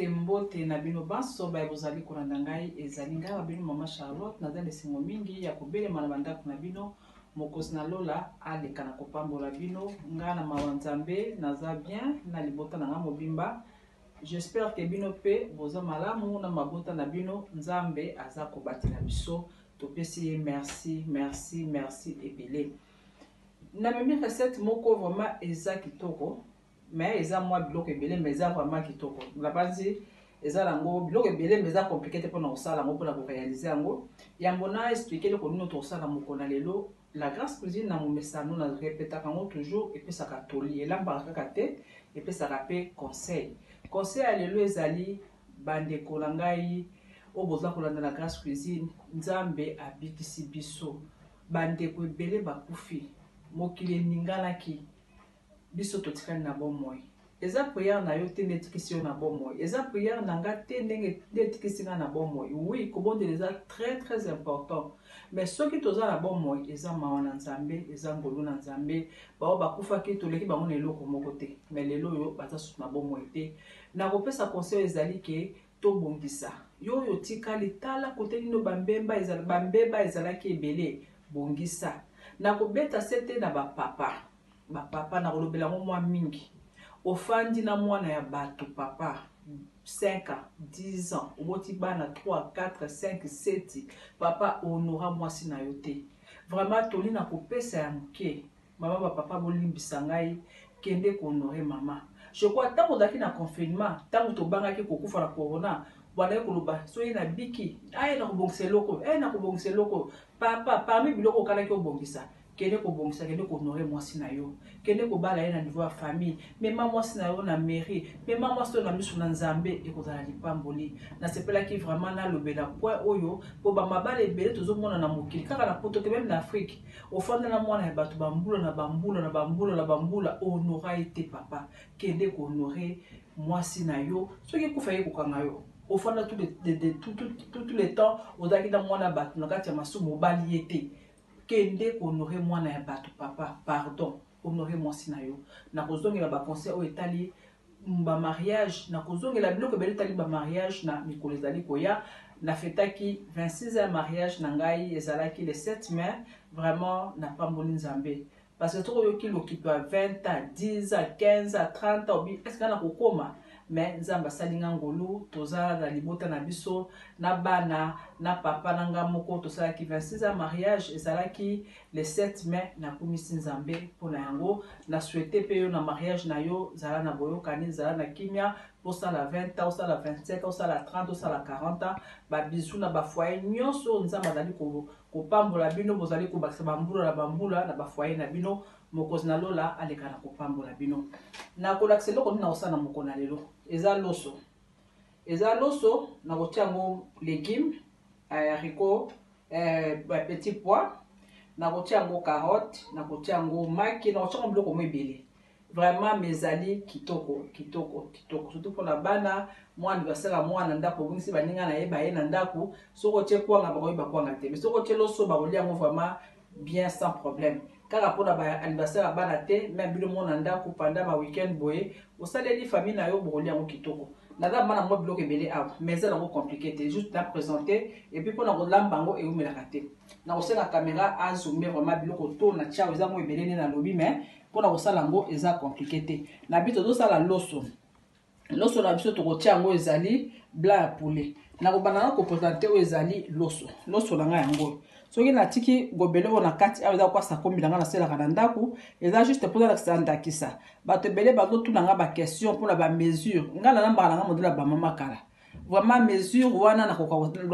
Mbote na bino baso ba bozali kolanda ngai ezali ngai babino mama Charlotte naza lesengo mingi ya kobelema na bandako na bino mokosi na lola aleka na kopambola bino nga na mawa nzambe naza bien na libota na nga mobimba. J'espère que bino pe boza malamu na mabota na bino nzambe aza kobatela biso topesi ye merci merci merci ebele. Na memi recette moko vraiment eza kitoko mais eza moi biloko ebele mais eza vraiment kitoko la base eza lango biloko ebele mais eza compliqué te pona osala yango pona ko réaliser yango yambo na expliquer le konino to osala moko na lelo la grâce cuisine na momesa no na répéta kango toujours et puis ça katoli elamba kaka te et puis ça rappelle conseil ya lelo ezali bandeko na ngai o boza kolanda la grâce cuisine nzambe abikisi biso bandeko ebele bakufi mokili ninganaki biso totikali na bomoi eza prière na yo te netikisi yo na bomoi eza prière na nga te ndenge netikisi nga na bomoi oui kobondela eza très très important mais soki toza na bomoi eza mawa na nzambe eza ngolu na nzambe bao bakufaki toleki bango na eloko moko te mais lelo oyo baza susu na bomoi te na kopesa conseil ezali ke tobongisa yo oyo tikali tala kote nino bambeba ezalaki ebele bongisa na kobeta sete na bapapa na kolobela ngo mwa mingi ofandi na mwana ya bato papa 5 ans 10 ans oboti bana 3 4 5 7 papa honora mwasi na yo te vraiment toli na kopesa ya moke mama papa bolimbisa ngai kende ko honore mama je crois tango daki na confinement tango to bangaki kokufa na corona wana koloba so na biki ay na kobongisa loko papa parmi biloko kanaki obongisa kende ko bongisa kende ko honore mwasi na yo kende ko bala ye na niveau ya famille mema mwasi na yo na mairie mema mwasi na misu na nzambe ekozala lipamboli na sepelaki vraiment na lobela point oyo po ba mabale ebele tozomona na mokili kaka na poto te même na Afrique ofanda na mwana ya bato bambula honora ete papa kende ko honore mwasi na yo soki kufa ye kokanga yo ofanda tout le temps ozaki na mwana bato na kati ya masumu mobali ete kende honorer mwana ya bato papa pardon honorer mwasi na yo na kozongela ba conseil o etali ba mariage na kozongela biloko bele etali ba mariage na mikolo ezali koya na fetaki 26e mariage na ngai ezalaki le 7 mai vraiment na pamboli nzambe parce que toko yoki l'occupe à 20 ans 10 ans 15 ans 30 ans est-ce que na kokoma mais nzamba salinga ngolu toza na libota na biso na bana na papa na nga moko tosala ki 26 mariage ezalaki le 7 mai na komisi nzambe pona yango na souhaiter pe yo na mariage na yo zala na boyokani zala na kimia posala 20 ans osala 25 ans osala 30 osala 40 ans ba bisu na ba foyer nyonso nzamba zali ko pambola bino bozali ko bakisa bambula na ba foyer na bino mokozi na lola aleka na kopambola bino na kolakisa eloko nini na osala moko na lelo eza loso na kotia yango légume haricot petit pois na kotia yango carotte na kotia yango maki na kotia yango biloko mo ebele vraiment mezali kitoko surtout mpona bana mwana anniversaire mwana ndako obongisi baninga na yeba ye na ndako soko otie kwanga bakoyeba kwanga te mais soko otie loso bakolia yango vraiment bien sans problème kaka mpona ba anniversaire bana te même bino mona ndako pendant ba weekend boye osaleli famille na yo bokolia yango kitoko naza bana mwa biloko ebele awa mais eza nango compliqué te juste na présenter et puis mpona kolamba yango eumelaka te na kosenga caméra azoome vraiment biloko to na tia eza mo ebele nde na lobi mais mpona kosala yango eza compliqué te na bi tozosala loso na biso tokotia yango ezali blanc ya poulet na kobanda na kopresente oyo ezali loso na ngai yango soki natiki gobele oyo na kati awa eza kwasa kombi na nga naselaka na ndako eza juste mpoza lakisa ndakisa bato ebele bazotuna nga baquestion mpona bamesure nga nalambaka na nga modele ya bamama kala vraiment mesure wana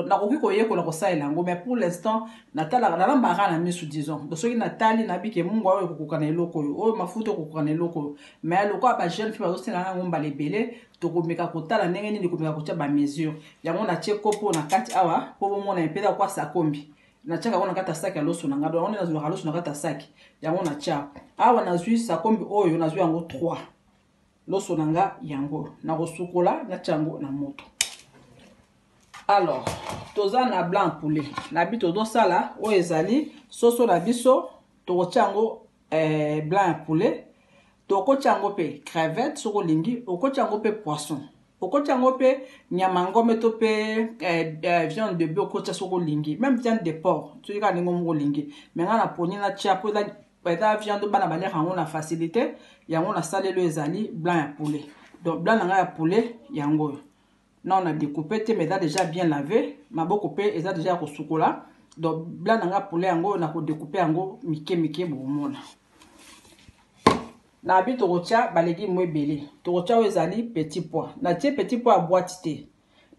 nakoki koyekola kosalela yango mais pour l'instant nalambaka kaka na misu disons donc soki natali nabike mungu oyo ekokoka na eloko oyo mafuta ekokoka na eloko oyo mais lokola bajeune fille bazosenga yango mbala ebele tokomeka kotala ndenge nini komeka kotia bamesure yango natie kopo na kati awa mpo bomona mpeza kwasa kombi na wana kata saki ya loso na nga donc on est dans loso na kata saki yango na tia awa na zui sakombi oyo na zui yango 3 loso na nga yango na kosukola na tia yango na moto. Alors toza na blanc poulet na bi tozo sala oyo ezali soso na biso tokotia yango blanc poulet tokotia yango pe crevette soko lingi, okotia yango pe poisson. Okotia yango pe nyama ngombe to pe viande de bœuf okotia soko lingi, même viande de porc, tu ka ningo moko lingi. Mais ngana poni na tia po da viande bana baleka yango na facilité, yango na salelo ezali blanc ya poulet. Donc blanc nanga ya poulet yango. Là on a découpé te mais ça déjà bien lavé, maboko pe eza déjà ko sukola. Donc blanc nanga poulet yango na ko découper yango mike bomona. Na bi tokotia balegi mo ebele. Tokotia ezali petit pois. Na tie petit pois à boîte te.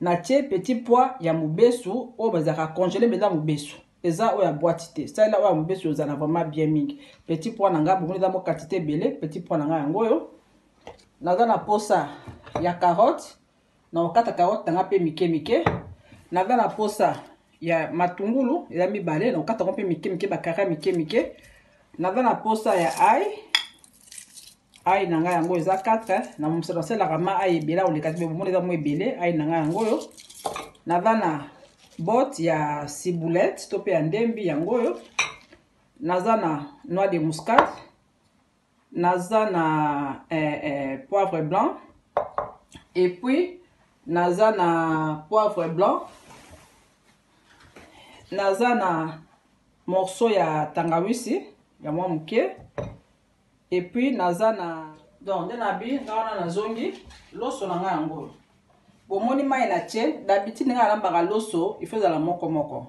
Na tie petit pois ya mubesu o bazaka congeler mais dans mubesu. Eza o ya boîte te. Ça là o ya mubesu ozana vraiment bien mingi. Petit pois nanga bongo za mo quantité belé, petit pois nanga yango yo. Naza na posa ya carotte. Na okata carotte nanga pe mike. Naza na posa ya matungulu, eza mibale na okata ko pe mike ba kara mike. Naza na posa ya ail nanga yango eza 4 na mosala la rama ail ebela o lekati be mo eza mo ebele ail nanga yango yo. Naza na botte ya ciboulette to pe ya ndembi yango yo. Naza na noix de muscade. Naza na poivre blanc. Et puis naza na poivre blanc. Naza na morceau ya tangawisi ya mwa muke. Et puis naza na donc de nabi ngana na zongi loso na nga yango. Bomoni mai na tie d'habitude nga lamba loso il faut la moko.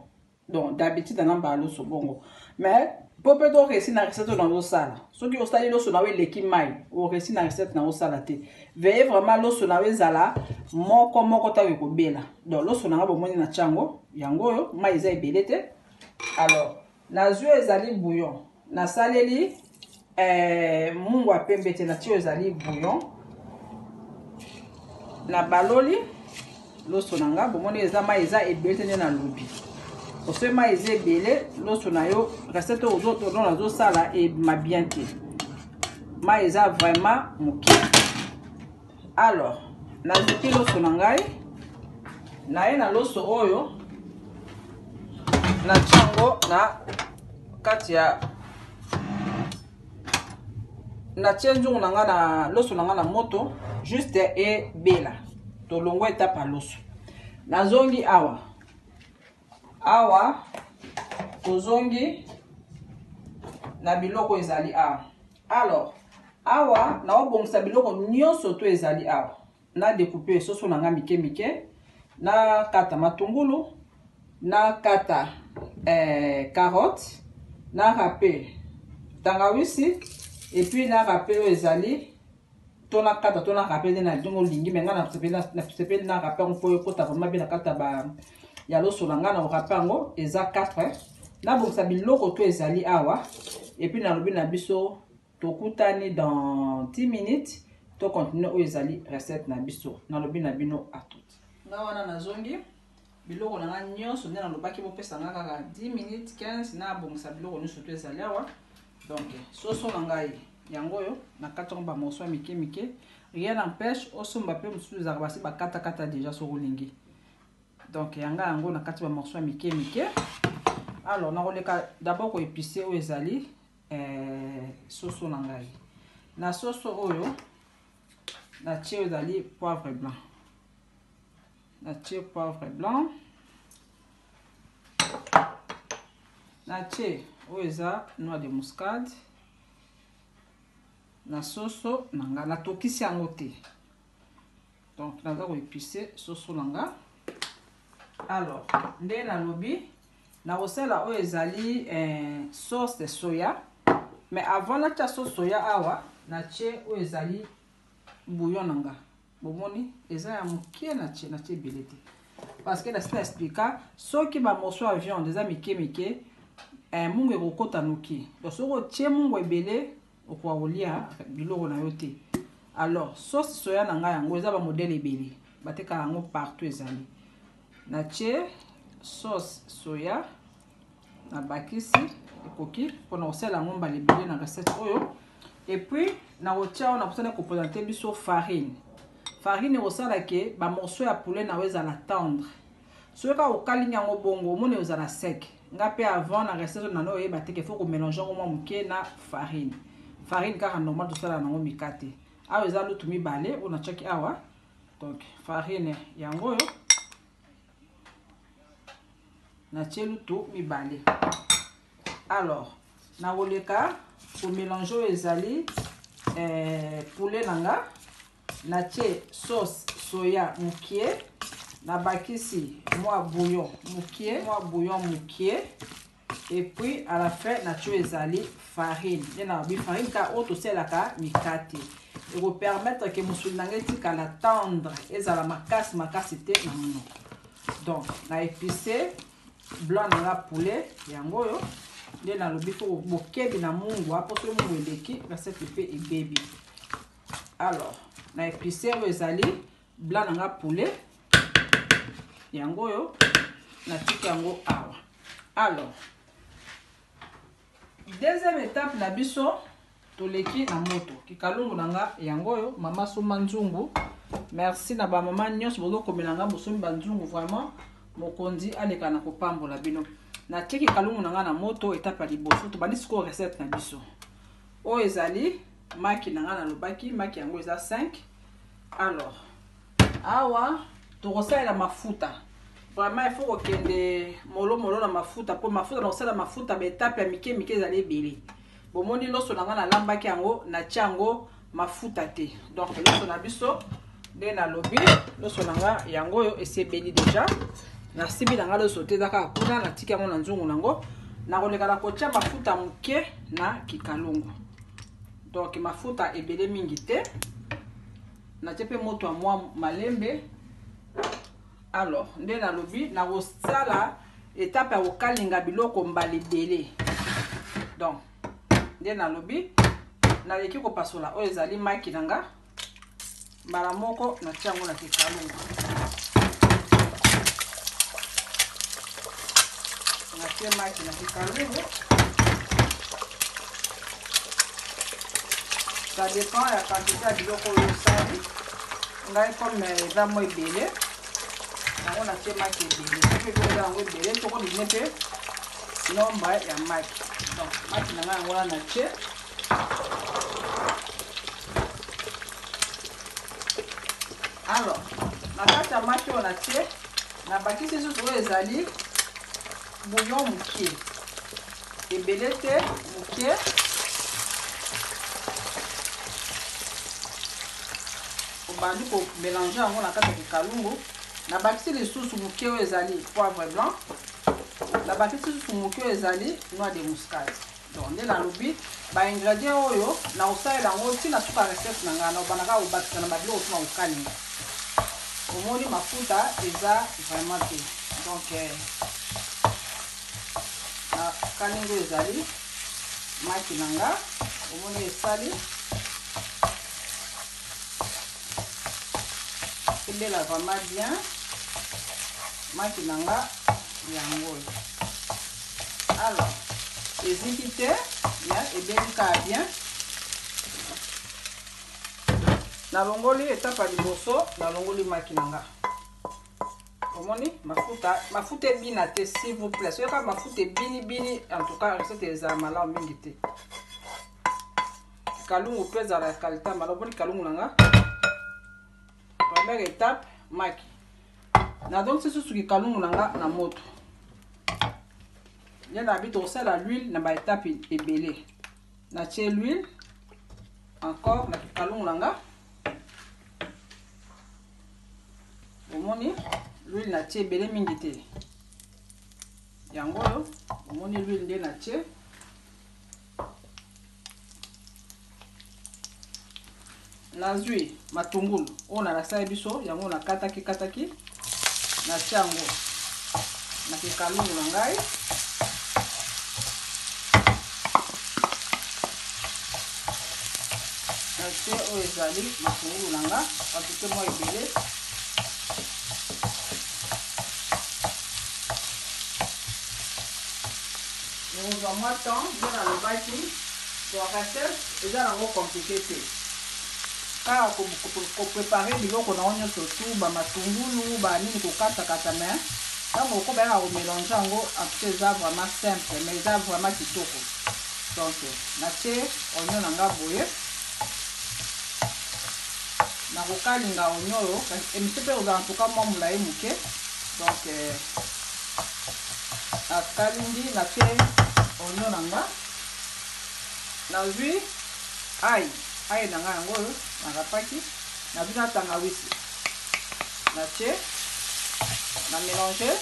Donc d'habitude na lamba loso bongo. Mais pour peut-être réussir na recette dans l'osala. Ce qui ostali loso na we leki mai o réussir na recette na osala te. Veillez vraiment loso na we zala moko ta we ko bela. Donc loso na nga bomoni na chango yango yo mai za ebele te. Alors na zue ezali bouillon. Na saleli mungu apembe te na tio ezali bouillon. Na baloli loso nanga bomoni eza mai eza ebele te na lobi. Oso mai eza ebele loso na yo recette ozoto na zo sala e ma bien te. Mai eza vraiment moki. Alors na zipi loso nangai na ye na loso oyo na chango na kati ya na tienzu nanga na loso nanga na moto juste e bela to longo etapa loso na zongi awa tozongi na biloko ezali awa. Alors awa na obongisa biloko nyonso to ezali awa na découper soso nanga mike na kata matungulu na kata carotte na râpé tangawisi. Et puis na râpé ezali tona kata tona râpé na dongo lingi menga na sepeli na râpé on peut kota vraiment bien kata ba ya loso langa na râpé ngo eza 4 na bongisa biloko to ezali awa. Et puis na lobi na biso tokutani dans 10 minutes to continuer o ezali recette na biso na lobi na bino à tout. Na wana na zongi biloko na nyonso na lobaki bo pesa nga kaka 10 minutes 15 na bongisa biloko nyonso to ezali awa. Donc soso nangai yango yo na kata ba morceau mike rien n'empêche osomba pe mususu za basi ba kata déjà soko lingi. Donc yanga yango na kata ba morceau mike. Alors na koleka d'abord ko épicer o ezali soso nangai. Na soso oyo na tie ezali poivre blanc. Na tie poivre blanc. Na tie oeza noix de muscade. Na soso nanga na tokisi yango te. Donc naza ko épicer soso nanga. Alors nde na lobi na osala o ezali sauce de soya. Mais avant na tia sauce soya awa na tie o ezali bouillon nanga. Bomoni eza ya mukie na tie belete. Parce que la sina explica soki ba morceau à viande eza mike mungu ekokota noki. Donc soko tie mungu ebele okwa olia biloko na yo te. Alors sauce soya nanga yango eza ba modèle ebele. Bateka yango partout ezali. Na tie sauce soya na bakisi ekoki pona osala yango mbala ebele na recette oyo. Et puis na otia on a besoin de composanter biso farine. Farine osala ke ba morceau ya poulet na weza la tendre. Soka okali yango bongo mone ozala sec. Nga pe avant na recette na no yeba te ke faut ko mélanger ngo muke na farine. farine kaka normal to sala nango mikate awa eza lutu mibale on a chaki awa donc farine yango yo na tie lutu mibale. Alors na koleka pour mélanger ezali poulet nanga na tie sauce soya mukie na bakisi moi bouillon mukie et puis à la fin na tie ezali farine na bi farine ka auto selaka mikate et vous permettre que musuli nanga etikala tendre ezala makasi te na monoko. Donc na épicé blanc nanga poulet yango yo nde na lobi fo bokebi na mungu apo so mungu eleki recette pe ebebi. Alors na épicé oyo ezali blanc nanga poulet yango yo na tiki yango awa. Alors deuxième étape na biso toleki na moto kikalungu nanga yango yo mama Soma Nzungu. Merci na ba mama nyonso bozo komelanga bosomi banzungu vraiment mokonzi aleka na kopambola bino na tiki kalungu nanga na moto étape ya liboso to bandi siko recette na biso o ezali maki nanga na lobaki maki yango eza 5. Alors awa tokosala la mafuta vraiment il faut kokende molo na mafuta po mafuta na kosala mafuta ba étape ya mike ezali ebele bomoni loso nanga na lambaki yango na tiango mafuta te. Donc loso na biso nde na lobi loso nanga yango yo esebeli déjà na sibi nanga loso te zaka kuna na tiki yango na nzungu nango na koleka na kotia mafuta muke na kikalungu. Donc mafuta ebele mingi te na tepe moto a mwa malembe. Alors nde na lobi na kosala étape ya kokalinga biloko mbala ebele. Donc nde na lobi na leki kopasola oyo ezali maki nanga mbala moko na tia yango na kikalungu na tia maki na kikalungu. Ça dépend ya quantité ya biloko oyo osali. Ngai comme eza mo ebele yango na tia maki ebele soki eza yango ebele tokoline mpe nomba ya maki. Donc maki nanga yango wana na tie. Alors na kati ya maki oyo na tie na bakisi susu oyo ezali bouillon mukie ebele te mukie. Obandi ko mélanger yango na kati ya kikalungu na bakisi lisusu mukie oyo ezali poivre blanc na bakisi susu mukie oyo ezali noix de muscade. Donc nde na lobi ba ingrédients oyo na kosalela yango ntina suka recette na ngana obandaka kobakisa na babiloko tuna kokalinga omoni mafuta eza vraiment te. Donc na kalingo ezali maki nanga omoni esali ebela vraiment bien maki nanga yango. Alors eziki te bien ebeli ka bien na longoli étape ya liboso na longoli maki nanga omoni mafuta ebina te s'il vous plaît. Soki kaka mafuta ebini en tout cas recette ezala malamu mingi te. Kalungu mpe ezala ya qualité malamu. Omoni kalungu nanga première étape maki na donc susu kikalungu nanga na moto nde na bito kosala l'huile na ba étape ebele na tie l'huile encore na kikalungu nanga omoni l'huile na tie ebele mingi te yango oyo omoni l'huile nde na tie. Na zwi matungulu oyo na nasala biso yango na kataki na tie yango na kikalungu na ngai na tie oyo ezali matungulu na nga atute mwa ebele ekozwa mwa temps nde nalobaki to recette eza nango compliqué te kaka koprepare biloko na nyonso tu bamatungulu banini kokatakata me ntango okobayaka komélange yango apres eza vraiment simple mais eza vraiment kitoko. Donc natie oignon nanga boye na kokalinga oignon oyo emise mpe kozala ntuka mwa molai moke. Donc nakalingi natie oignon nanga nazwi ai nanga yango oyo nakapaki nazwi na tangawisi natie na mélanger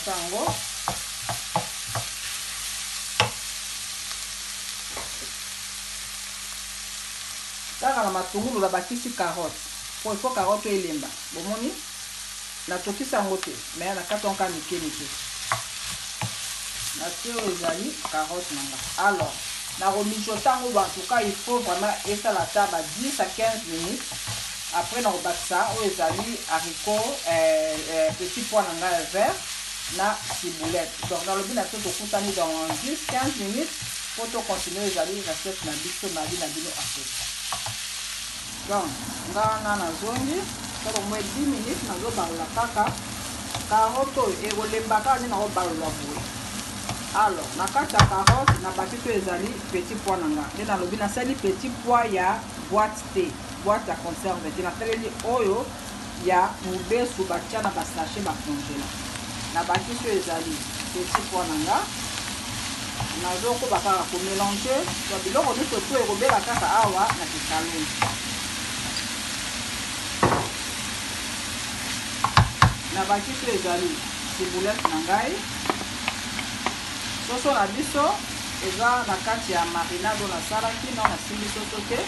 yango kaka na matungulu nabakisi carotte po ifo carotte elemba bomoni natokisa yango te mais na kati onka mike mike natie oyo ezali carotte nanga. Alors nakomijote yango bantuka il faut vraiment esala ta ba 10 à 15 minutes. Après nakobakisa oyo ezali haricot petit pois nanga vert na ciboulette. Donc nalobi na biso tokutani dans 10-15 minutes po tocontinue ezali recette na biso na bino apres. Donc nga wana nazongi toko mwe 10 minutes nazobalola kaka carotte oyo ekolembaka nde nakobalola boye. Alors na kati ya carotte nabaki to ezali petit pois nanga nde nalobi nasali petit pois ya boîte te boîte ya conserve te nasaleli oyo ya mobesu batia na basachet bacongela. Nabaki to ezali petit pois nanga nazokoba kaka komélanger biloko nyonso to ekobela kaka awa na kikalungu. Nabaki to ezali ciboulette na ngai soso na biso eza na kati ya marinade nasalaki na nasimbi soso te.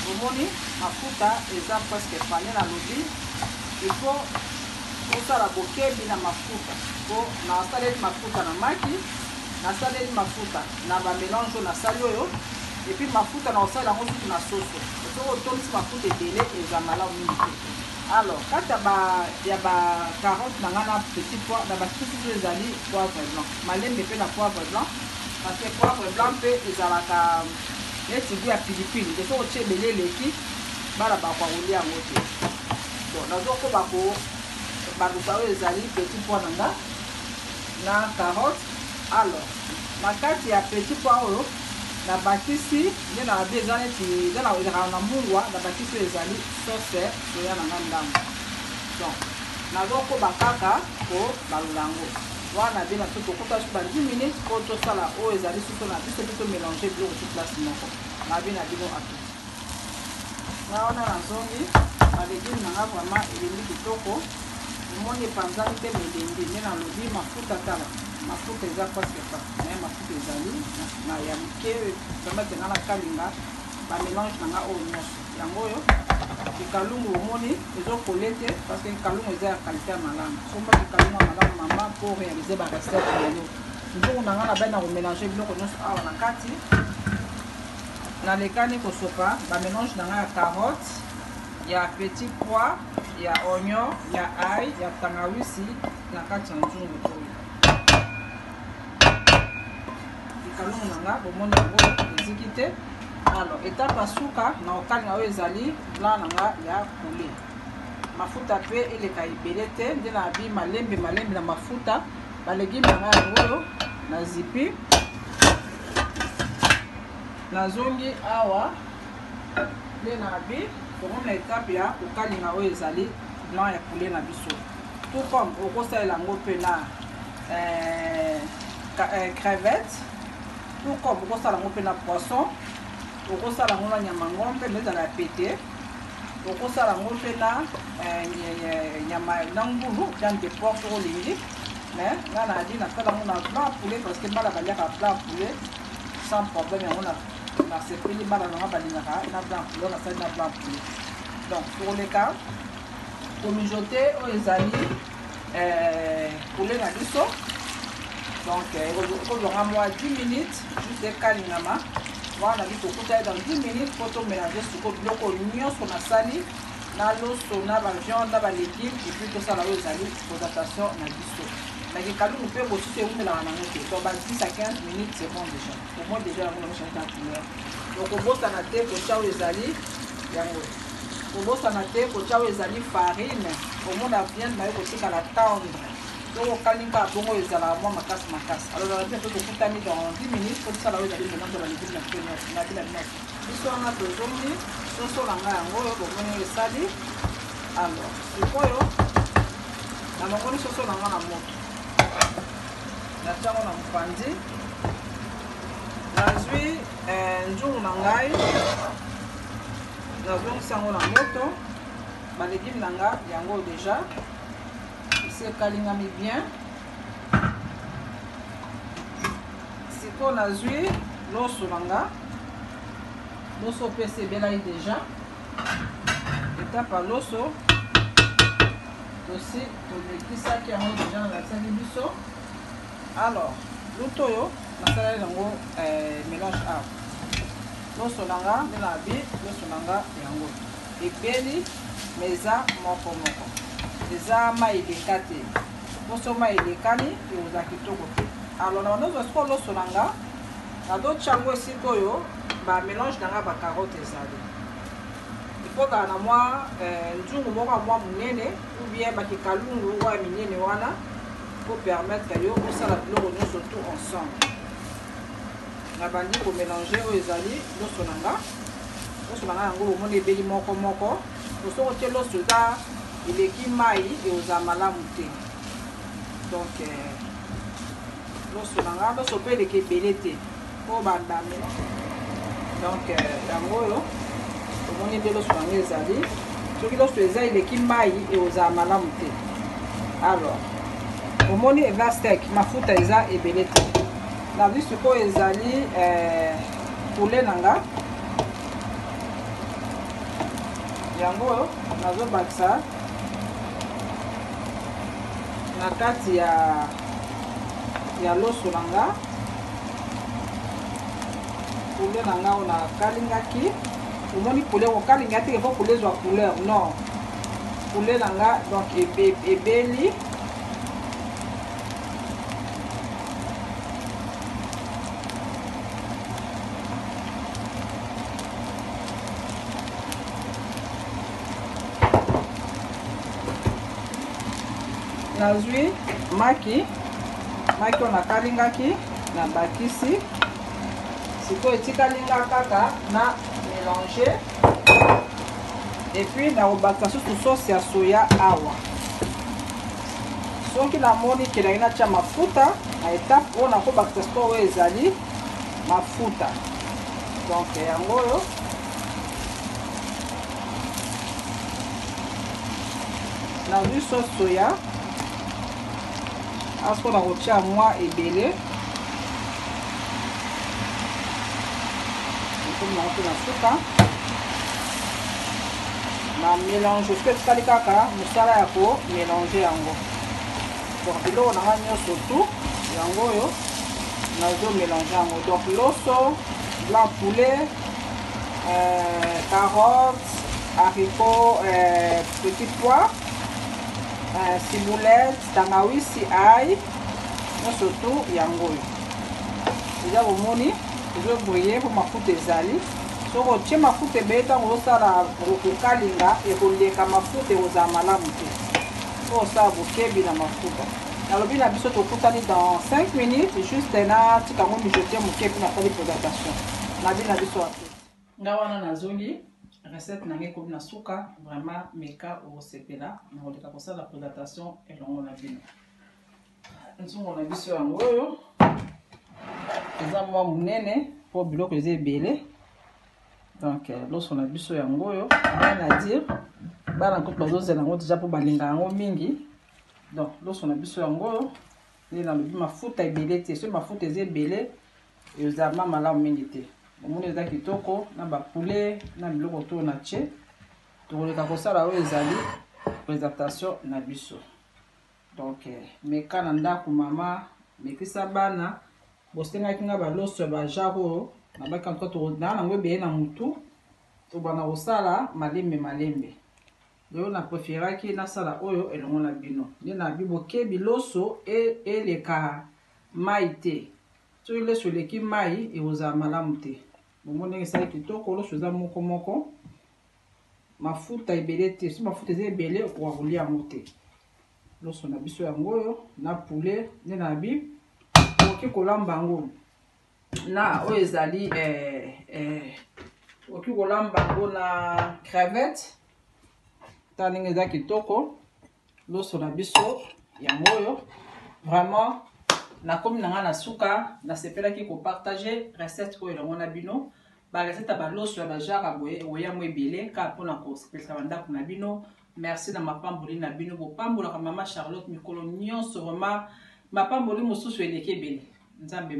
Omoni mafuta eza presque fane nalobi il faut osala bokebi na mafuta po nasaleli mafuta na maki nasaleli mafuta na bamélange oyo nasali oyo epuis mafuta na osala yango suku na soso soki otondisi mafuta ebele eza malamu mingi te. Alors kati ya bacarotte nanga na petit pois na bakisi oyo ezali poivre blanc malembe mpe na poivre blanc parce que poivre blanc mpe ezalaka neti goût ya pilipili te soki otie ebele eleki bana bakwakolia yango te. Bon nazokoba baluka oyo ezali petit pois nanga na carotte. Alors na kati ya petit pois oyo nabakisi nde nabi eza neti nde naelekaka na mungwa nabakisi oyo ezali sauce soya nanga ndambo. Donc nazokoba kaka po balula yango wana bino so tokota so ba 10 minutes po tosala oyo ezali soso na biso mpe tomélanger biloko to place moko nabi na bino apeti. Na wana nazongi balegime nanga vraiment elengi kitoko omoni epanzani te melengi nde nalobi mafuta tala mafuta eza presque pas mais mafuta ezali na ya mike permettre nga nakalinga bamélange nanga oyo nyonso yango oyo kikalungu omoni ezokole te parce que kikalungu eza ya qualité ya malamu somba kikalungu ya malamu mama po réaliser barecette lelo biloko nanga na bai na komélange biloko nyonso awa na kati nalekani kosopa bamélange nanga ya carotte ya petit pois ya oignon ya ail ya tangawisi na kati ya nzungu oyo kikalungu nanga bomoni yango eziki te. Alors étape suka na okalinga oyo ezali blanc nanga ya poulet mafuta pe eleka ebele te nde na bi malembe na mafuta balegime nanga yango oyo na zipi nazongi awa nde na bi komona étape ya kokalinga oyo ezali blanc ya poulet na biso tout comme okosalela yango mpe na crevette tout comme okosala yango mpe na poisson okosala yango na nyama ngombe mpe ezala ya pete okosala yango mpe na nyama na ngulu viande de porc soki olingi mais nga nadi nasala yango na blanc poulet parce que bana baliaka blanc poulet sans problème yango nasepeli bana nanga balingaka na blanc poulet nasali na blanc poulet. Donc tokoleka komijote oyo ezali poulet na biso donc ekozwanga mwa 10 minutes juste ekalingama wana bi tokuta dans 10 minutes pour to mélanger siko biloko nyonso nasali na loso na ba viande na ba légumes et puis to sala oyo ezali présentation na biso na kikalungu mpe bosusu eumelaka nango te donc ba 10 à 15 minutes c'est bon déjà au moins déjà yango na change la couleur donc obosana te kotia oyo ezali yango kobosana te kotia oyo ezali farine omona viande na yo kotikala tendre to kokalinga bongo ezalaka mwa makasi alors na biso tokutani dans 10 minutes kotisala oyo ezali mélange ya balégume na bila nyonso biso wana tozongi soso na ngai yango oyo bomoni esali alors sikoyo namongoli soso na ngai na moto natiango na mopanzi nazwi nzungu na ngai nazongisa yango na moto balégume na ngai yango déjà esi ekalingami bien sikoyo nazwi loso na ngai loso mpe esi ebelai déjà etape ya loso tosi tolekisaki yango déjà nalakisaki biso alors luto oyo nasalali yango mélange awa loso na nga nde na bi loso na nga yango ebeli me eza moko eza mai eleka te loso mai elekani eoza kitoko te alors na banozwa sikoyo loso na nga nadotia yango esika oyo bamélange na nga bacarotte ezali ifokaka na mwa nzungu moko ya mwa monene ou bien bakikalungu oyo ya minene wana pour permettre yo osala biloko nyonso tout ensemble na bandi komélange oyo ezali loso na nga yango omoni ebeli moko osoko tie loso eza eleki mai eoza malamu te donc loso na nga loso mpe eleki ebele te po bandame donc yango oyo omoni nde loso na nga ezali soki loso eza eleki mai eoza malamu te alors omoni eza steak mafuta eza ebele te nazwi sikoyo ezali poulet na nga yango oyo nazobakisa na kati ya loso na nga poulet na nga oyo nakalingaki omoni poulet kokalinga te efo poulet ezwa couleur non poulet na nga donc ebeli nazwi maki oyo nakalingaki na bakisi sikoyo etikalinga kaka na mélange epuis nakobakisa susu sauce ya soya awa soki namoni kelaki natia mafuta na etape oyo nakobakisa sikoyo oyo ezali mafuta donc yango oyo nazwi sauce soya asko na kotia mwa ebele ekomi nango mpe na suka na mélange soki etikali kaka mosala ya komélange yango donc biloko na nga nyonso tu yango oyo nazomélange yango donc loso blanc poulet carotte haricot petit pois ciboulette tangawisi ail nyonso tu yango oyo eza bomoni ezobrille mpo mafuta ezali soki otie mafuta ebele ntango osala kokalinga ekoleka mafuta ekozala malamu te po osala bokebi na mafuta nalobi na biso tokutani dans 5 minutes juste natika yango mijote moke mpe nasali présentation nabi na biso apesi nga wana nazongi recette na ngai ekomi na suka vraiment meka okosepela na koleka kosala présentation elongo na bino nzungu na biso yango oyo eza mwa monene mpo biloko eza ebele donc loso na biso yango oyo bana dire bana koto bazozela yango deja mpo balinga yango mingi donc loso na biso yango oyo nde nalobi mafuta ebele te soki mafuta eza ebele ezalama malamu mingi te omoni eza kitoko na bapoulet na biloko to na tie tokoleka kosala oyo ezali présentation na biso donc meka na ndako mama mekisa bana bosengaki nga baloso ya bajare oyo nabaki antuka tokonaa nango ebele na mutu tobana kosala malembe lelo na préféraki nasala oyo elongo na bino nde na bi bokebi loso eleka mai te soki loso eleki mai ekozala malamu te bomoni ndenge esali kitoko loso eza moko mafuta ebele te so mafuta eza ebele okoka kolia yango te loso na biso yango oyo na poulet nde na bi okoki kolamba yango na oyo ezali okoki kolamba yango na crevette ta ndenge eza kitoko loso na biso yango oyo vraiment nakomi na nga na suka nasepelaki kopartage recette oyo yango na bino barecette ya baloso ya bajara boye oyamo ebele kaka mpona kosepelisa bandako na bino. Merci na mapamboli na bino bopambolaka mama Charlotte mikolo nyonso vraiment mapamboli mosusu eleki ebele nzambe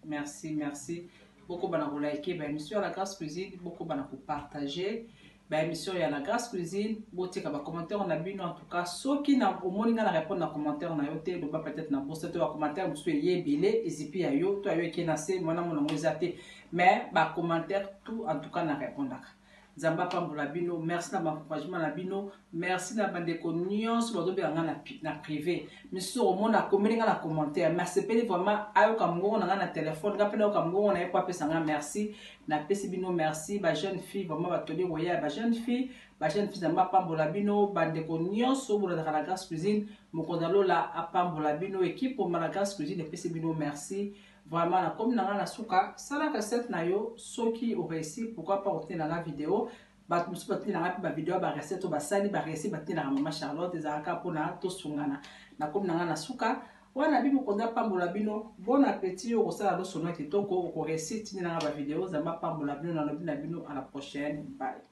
merci bokobana kolike baémission ya la Grâce Cuisine bokobana kopartage baémission ya la Grâce Cuisine botika bacommentaire na bino en tout cas soki na omoni nga na répondre na commentaire na yo te loba peut-être na poste to bacommentaire mosusu eye ebele ezipi ya yo to ya yo eke na se mwana monango eza te mais bacommentaire tout en tout cas na répondaka nzambe apambola bino. Merci na baencouragement na bino, merci na bandeko nyonso bazobela nga na privé misusu omona akomeli nga na commentaire masepeli vraiment ayoka mongongo na nga na telefone nga mpena ayoka mongongo na ye po apesa nga merci napesi bino merci bajeune fille vraiment batoli koya bajeune fille nzambe apambola bino bandeko nyonso bolandaka la Grâce Cuisine mokonzi alola apambola bino ekipe ma la Grâce Cuisine epesi bino merci vraiment na comme na suka sala recette na yo soki o réussi pourquoi pas obtenir la vidéo bat musu batina ngapi ba vidéo ba recette ba sali ba réussi batina na mama Charlotte ezalaka pona to sungana na comme na suka wana bi mokonda pambola bino bon appétit au sala loso no kitoko ko réussi tina na ba vidéo za ma pambola bino na bino à la prochaine bye.